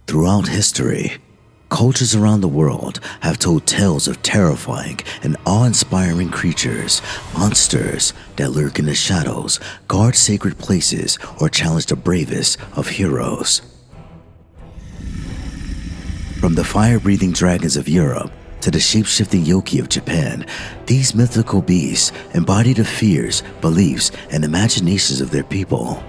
Throughout history, cultures around the world have told tales of terrifying and awe-inspiring creatures, monsters that lurk in the shadows, guard sacred places, or challenge the bravest of heroes. From the fire-breathing dragons of Europe to the shape-shifting yokai of Japan, these mythical beasts embody the fears, beliefs, and imaginations of their people.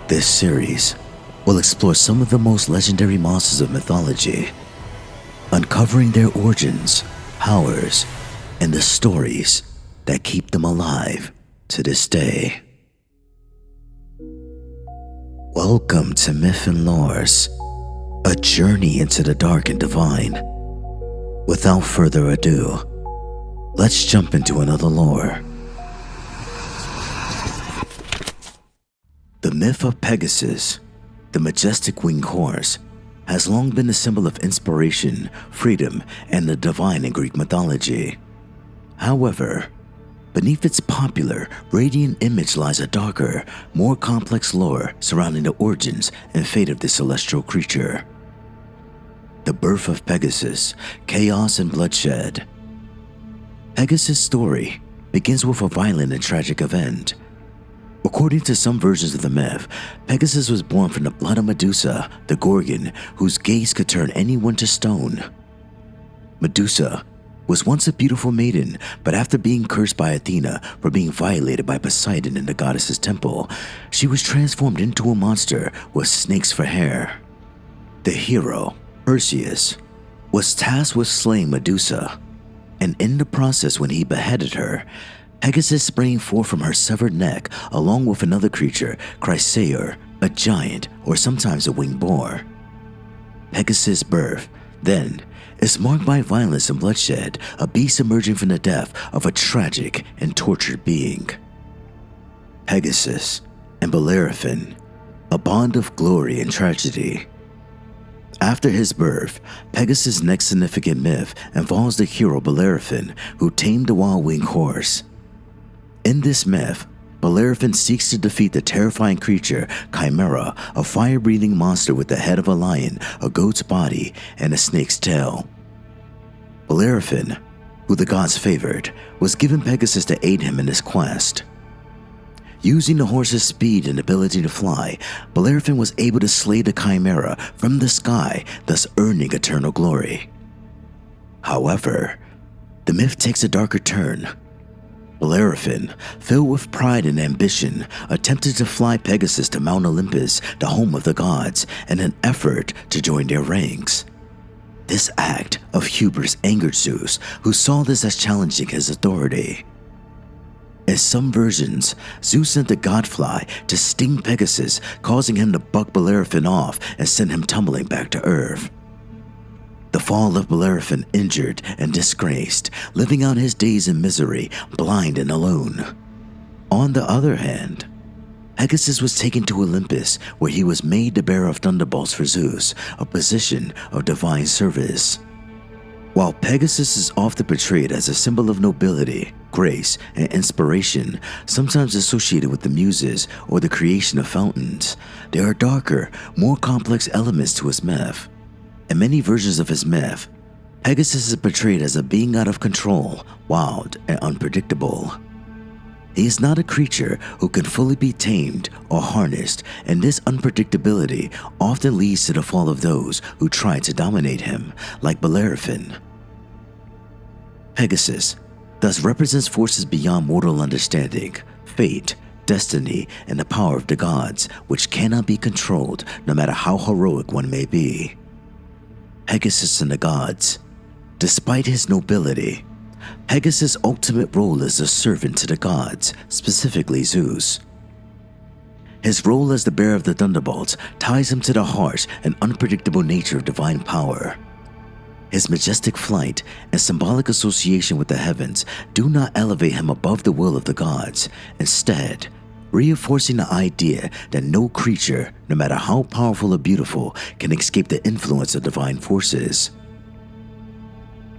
This series will explore some of the most legendary monsters of mythology, uncovering their origins, powers, and the stories that keep them alive to this day. Welcome to Myth and Lores, a journey into the dark and divine. Without further ado, let's jump into another lore. The myth of Pegasus, the majestic winged horse, has long been a symbol of inspiration, freedom, and the divine in Greek mythology. However, beneath its popular, radiant image lies a darker, more complex lore surrounding the origins and fate of this celestial creature. The birth of Pegasus, chaos and bloodshed. Pegasus' story begins with a violent and tragic event. According to some versions of the myth, Pegasus was born from the blood of Medusa, the Gorgon, whose gaze could turn anyone to stone. Medusa was once a beautiful maiden, but after being cursed by Athena for being violated by Poseidon in the goddess's temple, she was transformed into a monster with snakes for hair. The hero, Perseus, was tasked with slaying Medusa, and in the process when he beheaded her, Pegasus sprang forth from her severed neck along with another creature, Chrysaor, a giant or sometimes a winged boar. Pegasus' birth, then, is marked by violence and bloodshed, a beast emerging from the death of a tragic and tortured being. Pegasus and Bellerophon, a bond of glory and tragedy. After his birth, Pegasus' next significant myth involves the hero Bellerophon, who tamed the wild-winged horse. In this myth, Bellerophon seeks to defeat the terrifying creature Chimera, a fire-breathing monster with the head of a lion, a goat's body, and a snake's tail. Bellerophon, who the gods favored, was given Pegasus to aid him in his quest. Using the horse's speed and ability to fly, Bellerophon was able to slay the Chimera from the sky, thus earning eternal glory. However, the myth takes a darker turn. Bellerophon, filled with pride and ambition, attempted to fly Pegasus to Mount Olympus, the home of the gods, in an effort to join their ranks. This act of hubris angered Zeus, who saw this as challenging his authority. In some versions, Zeus sent the godfly to sting Pegasus, causing him to buck Bellerophon off and send him tumbling back to Earth. The fall left Bellerophon injured and disgraced, living out his days in misery, blind and alone. On the other hand, Pegasus was taken to Olympus, where he was made the bearer of thunderbolts for Zeus, a position of divine service. While Pegasus is often portrayed as a symbol of nobility, grace, and inspiration, sometimes associated with the Muses or the creation of fountains, there are darker, more complex elements to his myth. In many versions of his myth, Pegasus is portrayed as a being out of control, wild, and unpredictable. He is not a creature who can fully be tamed or harnessed, and this unpredictability often leads to the fall of those who try to dominate him, like Bellerophon. Pegasus thus represents forces beyond mortal understanding, fate, destiny, and the power of the gods, which cannot be controlled no matter how heroic one may be. Pegasus and the gods. Despite his nobility, Pegasus' ultimate role is a servant to the gods, specifically Zeus. His role as the bearer of the thunderbolts ties him to the harsh and unpredictable nature of divine power. His majestic flight and symbolic association with the heavens do not elevate him above the will of the gods, instead, reinforcing the idea that no creature, no matter how powerful or beautiful, can escape the influence of divine forces.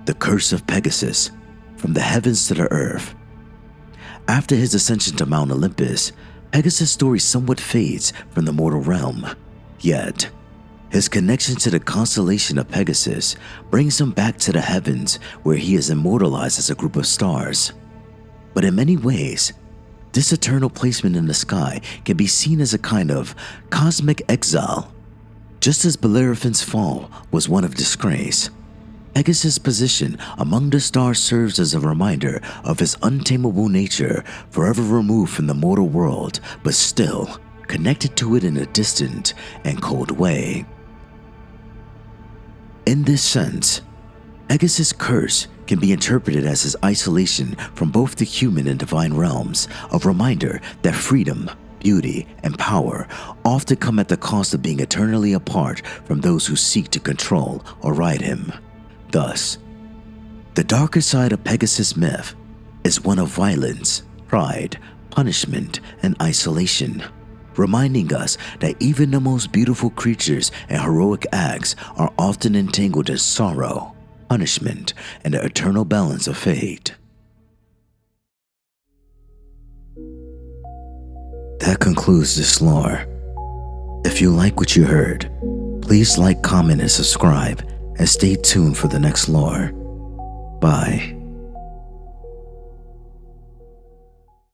The Curse of Pegasus, from the heavens to the earth. After his ascension to Mount Olympus, Pegasus' story somewhat fades from the mortal realm. Yet, his connection to the constellation of Pegasus brings him back to the heavens, where he is immortalized as a group of stars. But in many ways, this eternal placement in the sky can be seen as a kind of cosmic exile. Just as Bellerophon's fall was one of disgrace, Pegasus' position among the stars serves as a reminder of his untamable nature, forever removed from the mortal world, but still connected to it in a distant and cold way. In this sense, Pegasus' curse can be interpreted as his isolation from both the human and divine realms, a reminder that freedom, beauty, and power often come at the cost of being eternally apart from those who seek to control or ride him. Thus, the darker side of Pegasus' myth is one of violence, pride, punishment, and isolation, reminding us that even the most beautiful creatures and heroic acts are often entangled in sorrow, punishment, and the eternal balance of fate. That concludes this lore. If you like what you heard, please like, comment, and subscribe, and stay tuned for the next lore. Bye.